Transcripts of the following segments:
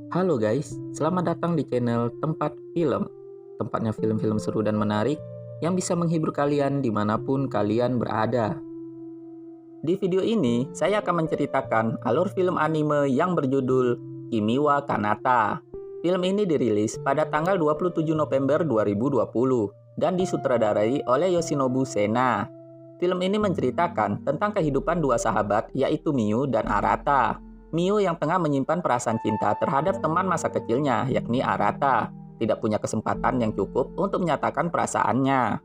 Halo guys, selamat datang di channel Tempat Film. Tempatnya film-film seru dan menarik yang bisa menghibur kalian dimanapun kalian berada. Di video ini, saya akan menceritakan alur film anime yang berjudul Kimi wa Kanata. Film ini dirilis pada tanggal 27 November 2020 dan disutradarai oleh Yoshinobu Sena. Film ini menceritakan tentang kehidupan dua sahabat yaitu Miu dan Arata. Miu yang tengah menyimpan perasaan cinta terhadap teman masa kecilnya, yakni Arata, tidak punya kesempatan yang cukup untuk menyatakan perasaannya.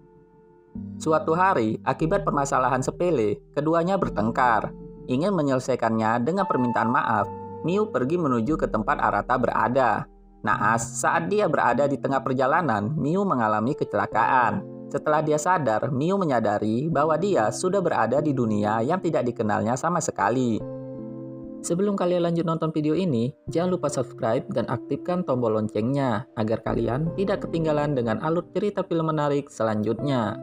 Suatu hari, akibat permasalahan sepele, keduanya bertengkar. Ingin menyelesaikannya dengan permintaan maaf, Miu pergi menuju ke tempat Arata berada. Naas, saat dia berada di tengah perjalanan, Miu mengalami kecelakaan. Setelah dia sadar, Miu menyadari bahwa dia sudah berada di dunia yang tidak dikenalnya sama sekali. Sebelum kalian lanjut nonton video ini, jangan lupa subscribe dan aktifkan tombol loncengnya agar kalian tidak ketinggalan dengan alur cerita film menarik selanjutnya.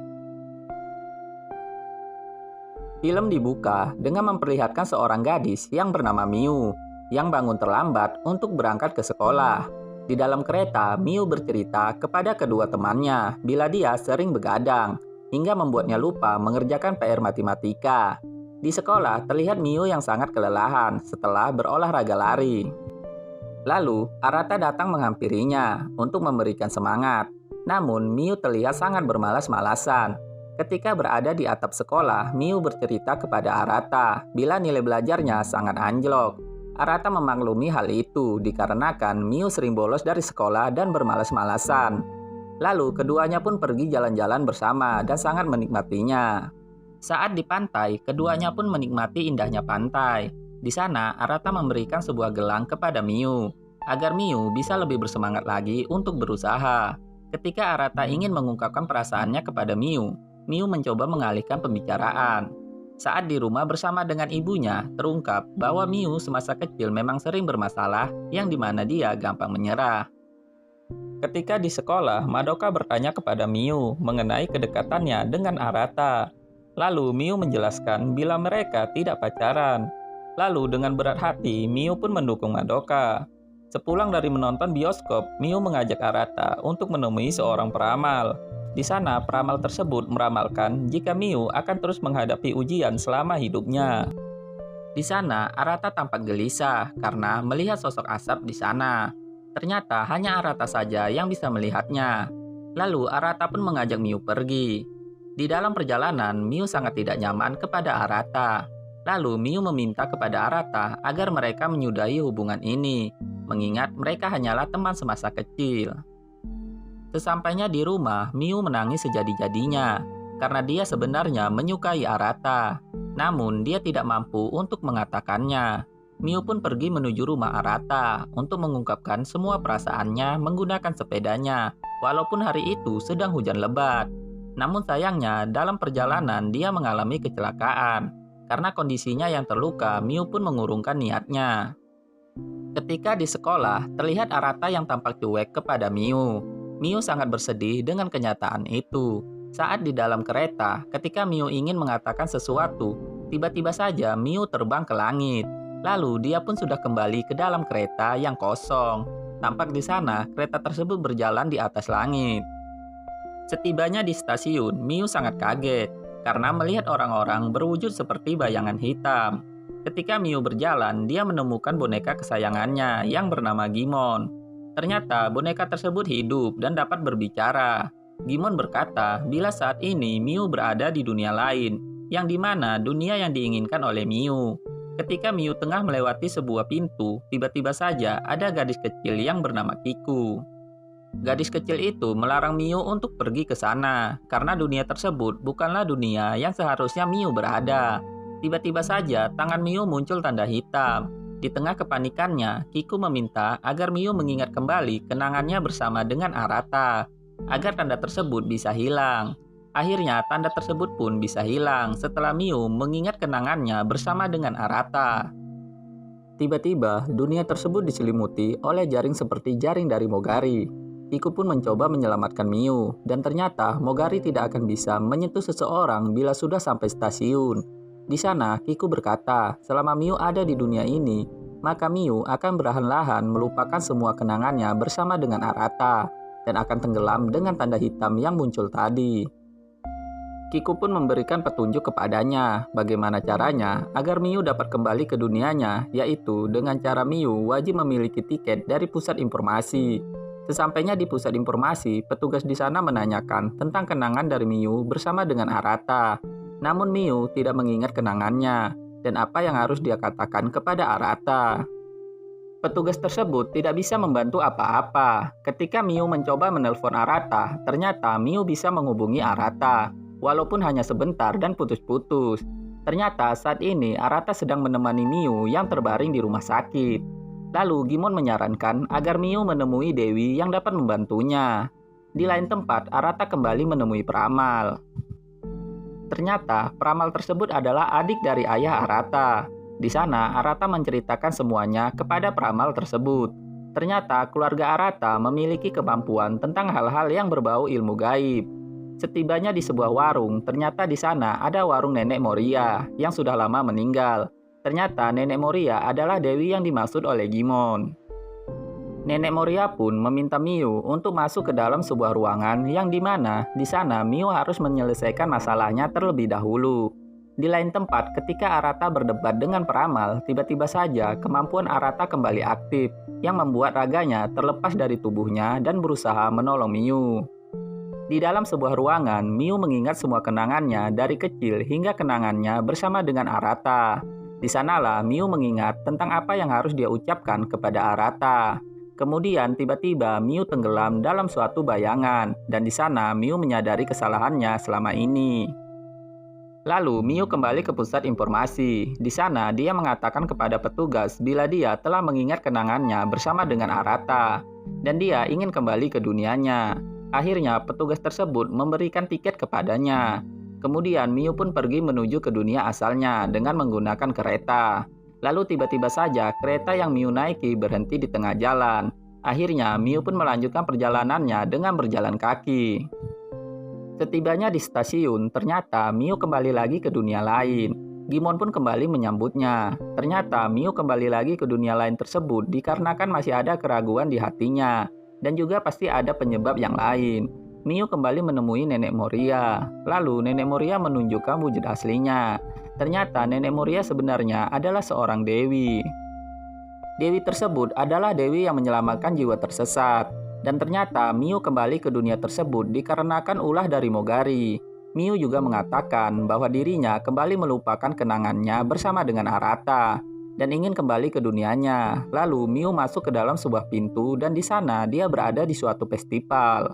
Film dibuka dengan memperlihatkan seorang gadis yang bernama Miu yang bangun terlambat untuk berangkat ke sekolah. Di dalam kereta, Miu bercerita kepada kedua temannya bila dia sering begadang hingga membuatnya lupa mengerjakan PR matematika. Di sekolah, terlihat Miu yang sangat kelelahan setelah berolahraga lari. Lalu, Arata datang menghampirinya untuk memberikan semangat. Namun, Miu terlihat sangat bermalas-malasan. Ketika berada di atap sekolah, Miu bercerita kepada Arata bila nilai belajarnya sangat anjlok. Arata memaklumi hal itu dikarenakan Miu sering bolos dari sekolah dan bermalas-malasan. Lalu, keduanya pun pergi jalan-jalan bersama dan sangat menikmatinya. Saat di pantai, keduanya pun menikmati indahnya pantai. Di sana, Arata memberikan sebuah gelang kepada Miu, agar Miu bisa lebih bersemangat lagi untuk berusaha. Ketika Arata ingin mengungkapkan perasaannya kepada Miu, Miu mencoba mengalihkan pembicaraan. Saat di rumah bersama dengan ibunya, terungkap bahwa Miu semasa kecil memang sering bermasalah yang dimana dia gampang menyerah. Ketika di sekolah, Madoka bertanya kepada Miu mengenai kedekatannya dengan Arata. Lalu Miu menjelaskan bila mereka tidak pacaran. Lalu dengan berat hati, Miu pun mendukung Madoka. Sepulang dari menonton bioskop, Miu mengajak Arata untuk menemui seorang peramal. Di sana, peramal tersebut meramalkan jika Miu akan terus menghadapi ujian selama hidupnya. Di sana, Arata tampak gelisah karena melihat sosok asap di sana. Ternyata hanya Arata saja yang bisa melihatnya. Lalu Arata pun mengajak Miu pergi. Di dalam perjalanan, Miu sangat tidak nyaman kepada Arata. Lalu Miu meminta kepada Arata agar mereka menyudahi hubungan ini, mengingat mereka hanyalah teman semasa kecil. Sesampainya di rumah, Miu menangis sejadi-jadinya karena dia sebenarnya menyukai Arata. Namun dia tidak mampu untuk mengatakannya. Miu pun pergi menuju rumah Arata untuk mengungkapkan semua perasaannya menggunakan sepedanya, walaupun hari itu sedang hujan lebat. Namun sayangnya, dalam perjalanan dia mengalami kecelakaan. Karena kondisinya yang terluka, Miu pun mengurungkan niatnya. Ketika di sekolah, terlihat Arata yang tampak cuek kepada Miu. Miu sangat bersedih dengan kenyataan itu. Saat di dalam kereta, ketika Miu ingin mengatakan sesuatu, tiba-tiba saja Miu terbang ke langit. Lalu dia pun sudah kembali ke dalam kereta yang kosong. Tampak di sana, kereta tersebut berjalan di atas langit. Setibanya di stasiun, Miu sangat kaget karena melihat orang-orang berwujud seperti bayangan hitam. Ketika Miu berjalan, dia menemukan boneka kesayangannya yang bernama Gimon. Ternyata boneka tersebut hidup dan dapat berbicara. Gimon berkata bila saat ini Miu berada di dunia lain, yang dimana dunia yang diinginkan oleh Miu. Ketika Miu tengah melewati sebuah pintu, tiba-tiba saja ada gadis kecil yang bernama Kiku. Gadis kecil itu melarang Miu untuk pergi ke sana, karena dunia tersebut bukanlah dunia yang seharusnya Miu berada. Tiba-tiba saja tangan Miu muncul tanda hitam. Di tengah kepanikannya, Kiku meminta agar Miu mengingat kembali kenangannya bersama dengan Arata, agar tanda tersebut bisa hilang. Akhirnya, tanda tersebut pun bisa hilang setelah Miu mengingat kenangannya bersama dengan Arata. Tiba-tiba, dunia tersebut diselimuti oleh jaring seperti jaring dari Mogari. Kiku pun mencoba menyelamatkan Miu, dan ternyata Mogari tidak akan bisa menyentuh seseorang bila sudah sampai stasiun. Di sana, Kiku berkata, selama Miu ada di dunia ini, maka Miu akan perlahan-lahan melupakan semua kenangannya bersama dengan Arata dan akan tenggelam dengan tanda hitam yang muncul tadi. Kiku pun memberikan petunjuk kepadanya bagaimana caranya agar Miu dapat kembali ke dunianya, yaitu dengan cara Miu wajib memiliki tiket dari pusat informasi. Sesampainya di pusat informasi, petugas di sana menanyakan tentang kenangan dari Miu bersama dengan Arata. Namun Miu tidak mengingat kenangannya dan apa yang harus dia katakan kepada Arata. Petugas tersebut tidak bisa membantu apa-apa. Ketika Miu mencoba menelpon Arata, ternyata Miu bisa menghubungi Arata, walaupun hanya sebentar dan putus-putus. Ternyata saat ini Arata sedang menemani Miu yang terbaring di rumah sakit. Lalu Gimon menyarankan agar Miu menemui Dewi yang dapat membantunya. Di lain tempat, Arata kembali menemui peramal. Ternyata peramal tersebut adalah adik dari ayah Arata. Di sana, Arata menceritakan semuanya kepada peramal tersebut. Ternyata keluarga Arata memiliki kemampuan tentang hal-hal yang berbau ilmu gaib. Setibanya di sebuah warung, ternyata di sana ada warung Nenek Moria yang sudah lama meninggal. Ternyata Nenek Moria adalah Dewi yang dimaksud oleh Gimon. Nenek Moria pun meminta Miu untuk masuk ke dalam sebuah ruangan yang dimana di sana Miu harus menyelesaikan masalahnya terlebih dahulu. Di lain tempat, ketika Arata berdebat dengan peramal, tiba-tiba saja kemampuan Arata kembali aktif yang membuat raganya terlepas dari tubuhnya dan berusaha menolong Miu. Di dalam sebuah ruangan, Miu mengingat semua kenangannya dari kecil hingga kenangannya bersama dengan Arata. Di sanalah Miu mengingat tentang apa yang harus dia ucapkan kepada Arata. Kemudian tiba-tiba Miu tenggelam dalam suatu bayangan dan di sana Miu menyadari kesalahannya selama ini. Lalu Miu kembali ke pusat informasi. Di sana dia mengatakan kepada petugas bila dia telah mengingat kenangannya bersama dengan Arata dan dia ingin kembali ke dunianya. Akhirnya petugas tersebut memberikan tiket kepadanya. Kemudian Miu pun pergi menuju ke dunia asalnya dengan menggunakan kereta. Lalu tiba-tiba saja kereta yang Miu naiki berhenti di tengah jalan. Akhirnya Miu pun melanjutkan perjalanannya dengan berjalan kaki. Setibanya di stasiun, ternyata Miu kembali lagi ke dunia lain. Gimon pun kembali menyambutnya. Ternyata Miu kembali lagi ke dunia lain tersebut dikarenakan masih ada keraguan di hatinya. Dan juga pasti ada penyebab yang lain. Miu kembali menemui Nenek Moria. Lalu Nenek Moria menunjukkan wujud aslinya. Ternyata Nenek Moria sebenarnya adalah seorang dewi. Dewi tersebut adalah dewi yang menyelamatkan jiwa tersesat. Dan ternyata Miu kembali ke dunia tersebut dikarenakan ulah dari Mogari. Miu juga mengatakan bahwa dirinya kembali melupakan kenangannya bersama dengan Arata dan ingin kembali ke dunianya. Lalu Miu masuk ke dalam sebuah pintu dan di sana dia berada di suatu festival.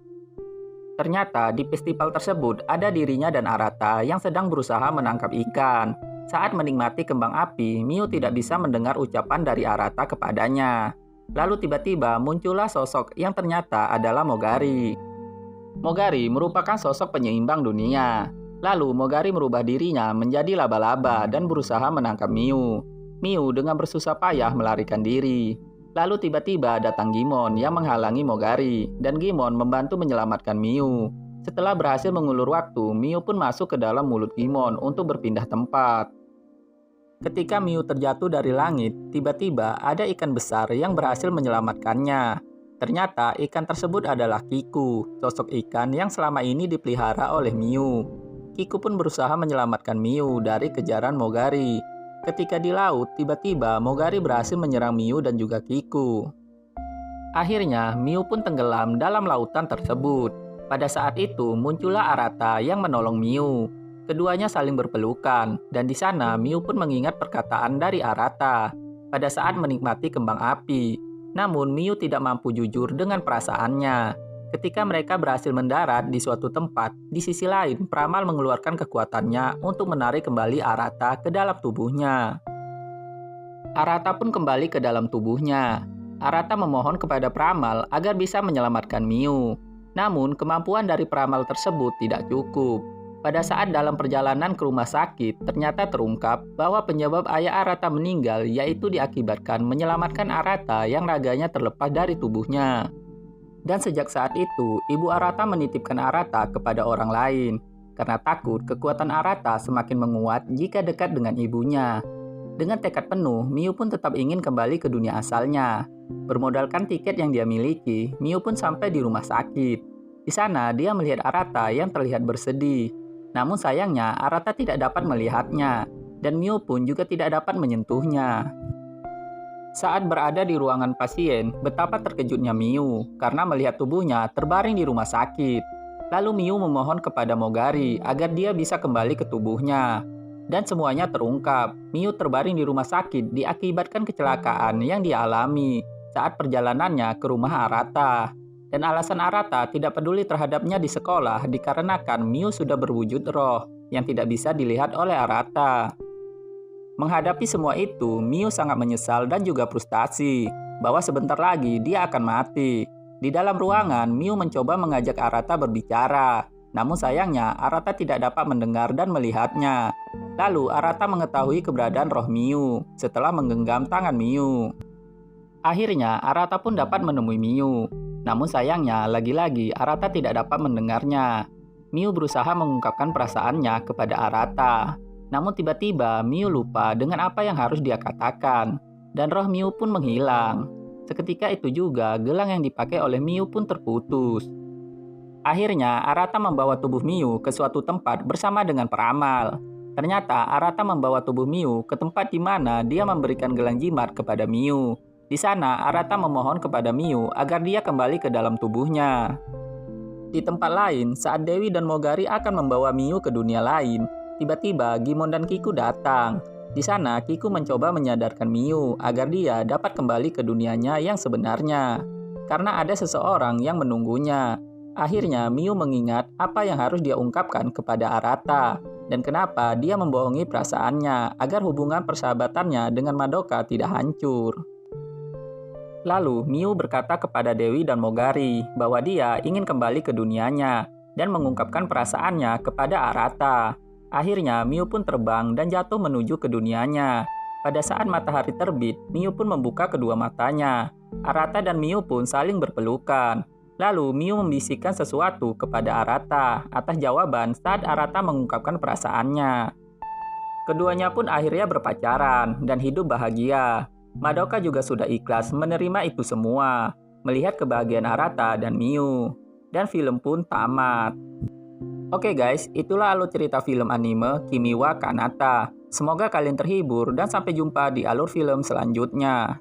Ternyata di festival tersebut ada dirinya dan Arata yang sedang berusaha menangkap ikan. Saat menikmati kembang api, Miu tidak bisa mendengar ucapan dari Arata kepadanya. Lalu tiba-tiba muncullah sosok yang ternyata adalah Mogari. Mogari merupakan sosok penyeimbang dunia. Lalu Mogari merubah dirinya menjadi laba-laba dan berusaha menangkap Miu. Miu dengan bersusah payah melarikan diri. Lalu tiba-tiba datang Gimon yang menghalangi Mogari dan Gimon membantu menyelamatkan Miu. Setelah berhasil mengulur waktu, Miu pun masuk ke dalam mulut Gimon untuk berpindah tempat. Ketika Miu terjatuh dari langit, tiba-tiba ada ikan besar yang berhasil menyelamatkannya. Ternyata ikan tersebut adalah Kiku, sosok ikan yang selama ini dipelihara oleh Miu. Kiku pun berusaha menyelamatkan Miu dari kejaran Mogari. Ketika di laut, tiba-tiba Mogari berhasil menyerang Miu dan juga Kiku. Akhirnya, Miu pun tenggelam dalam lautan tersebut. Pada saat itu, muncullah Arata yang menolong Miu. Keduanya saling berpelukan, dan di sana Miu pun mengingat perkataan dari Arata pada saat menikmati kembang api. Namun, Miu tidak mampu jujur dengan perasaannya. Ketika mereka berhasil mendarat di suatu tempat, di sisi lain, peramal mengeluarkan kekuatannya untuk menarik kembali Arata ke dalam tubuhnya. Arata pun kembali ke dalam tubuhnya. Arata memohon kepada peramal agar bisa menyelamatkan Miu. Namun, kemampuan dari peramal tersebut tidak cukup. Pada saat dalam perjalanan ke rumah sakit, ternyata terungkap bahwa penyebab ayah Arata meninggal yaitu diakibatkan menyelamatkan Arata yang raganya terlepas dari tubuhnya. Dan sejak saat itu, ibu Arata menitipkan Arata kepada orang lain, karena takut kekuatan Arata semakin menguat jika dekat dengan ibunya. Dengan tekad penuh, Miu pun tetap ingin kembali ke dunia asalnya. Bermodalkan tiket yang dia miliki, Miu pun sampai di rumah sakit. Di sana, dia melihat Arata yang terlihat bersedih. Namun sayangnya, Arata tidak dapat melihatnya, dan Miu pun juga tidak dapat menyentuhnya. Saat berada di ruangan pasien, betapa terkejutnya Miu karena melihat tubuhnya terbaring di rumah sakit. Lalu Miu memohon kepada Mogari agar dia bisa kembali ke tubuhnya. Dan semuanya terungkap. Miu terbaring di rumah sakit diakibatkan kecelakaan yang dia alami saat perjalanannya ke rumah Arata. Dan alasan Arata tidak peduli terhadapnya di sekolah dikarenakan Miu sudah berwujud roh yang tidak bisa dilihat oleh Arata. Menghadapi semua itu, Miu sangat menyesal dan juga frustasi bahwa sebentar lagi dia akan mati. Di dalam ruangan, Miu mencoba mengajak Arata berbicara. Namun sayangnya, Arata tidak dapat mendengar dan melihatnya. Lalu, Arata mengetahui keberadaan roh Miu setelah menggenggam tangan Miu. Akhirnya, Arata pun dapat menemui Miu. Namun sayangnya, lagi-lagi Arata tidak dapat mendengarnya. Miu berusaha mengungkapkan perasaannya kepada Arata. Namun tiba-tiba Miu lupa dengan apa yang harus dia katakan, dan roh Miu pun menghilang. Seketika itu juga gelang yang dipakai oleh Miu pun terputus. Akhirnya Arata membawa tubuh Miu ke suatu tempat bersama dengan peramal. Ternyata Arata membawa tubuh Miu ke tempat di mana dia memberikan gelang jimat kepada Miu. Di sana Arata memohon kepada Miu agar dia kembali ke dalam tubuhnya. Di tempat lain, saat Dewi dan Mogari akan membawa Miu ke dunia lain, tiba-tiba Gimon dan Kiku datang. Di sana Kiku mencoba menyadarkan Miu agar dia dapat kembali ke dunianya yang sebenarnya. Karena ada seseorang yang menunggunya. Akhirnya Miu mengingat apa yang harus dia ungkapkan kepada Arata. Dan kenapa dia membohongi perasaannya agar hubungan persahabatannya dengan Madoka tidak hancur. Lalu Miu berkata kepada Dewi dan Mogari bahwa dia ingin kembali ke dunianya dan mengungkapkan perasaannya kepada Arata. Akhirnya, Miu pun terbang dan jatuh menuju ke dunianya. Pada saat matahari terbit, Miu pun membuka kedua matanya. Arata dan Miu pun saling berpelukan. Lalu, Miu membisikkan sesuatu kepada Arata atas jawaban saat Arata mengungkapkan perasaannya. Keduanya pun akhirnya berpacaran dan hidup bahagia. Madoka juga sudah ikhlas menerima itu semua, melihat kebahagiaan Arata dan Miu. Dan film pun tamat. Oke guys, itulah alur cerita film anime Kimi wa Kanata. Semoga kalian terhibur dan sampai jumpa di alur film selanjutnya.